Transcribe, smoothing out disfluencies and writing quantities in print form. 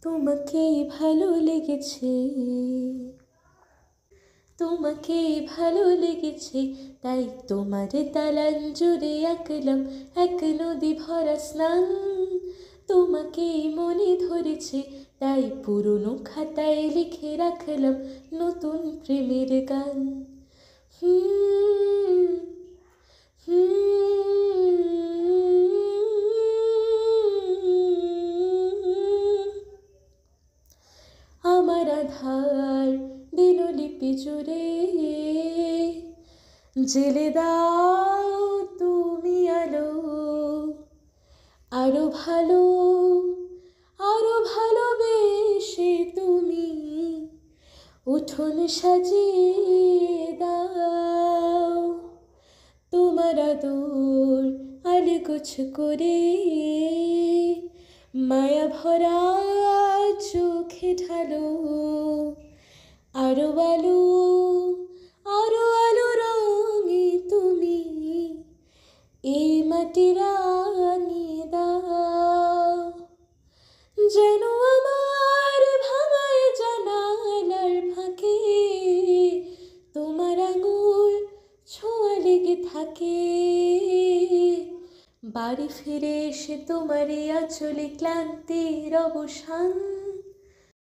তোমাকেই ভালো লেগেছে, তোমাকেই ভালো লেগেছে, তাই তোমার দালান জুড়ে আঁকলাম এক নদী ভরা স্নান। তোমাকেই মনে ধরেছে, তাই পুরনো খাতায় লিখে রাখলাম নতুন প্রেমের গান। হুম আমার আধার দিনলিপি জুড়ে জেলে দাও তুমি আলো, আরো ভালো, আরো ভালোবেসে তুমি উঠোন সাজিয়ে দাও। তোমার আদর আলগোছ করে মায়া ভরা চোখে ঢালো, আরো আলো, আরো আলো রঙে তুমি এই মাটি রাঙিয়ে দাও। যেন আমার ভাঙায় জানালার ফাঁকে তোমার আঙুল ছোঁয়া লেগে থাকে। বাড়ি ফিরে এসে তোমারই আঁচলে ক্লান্তির অবসান।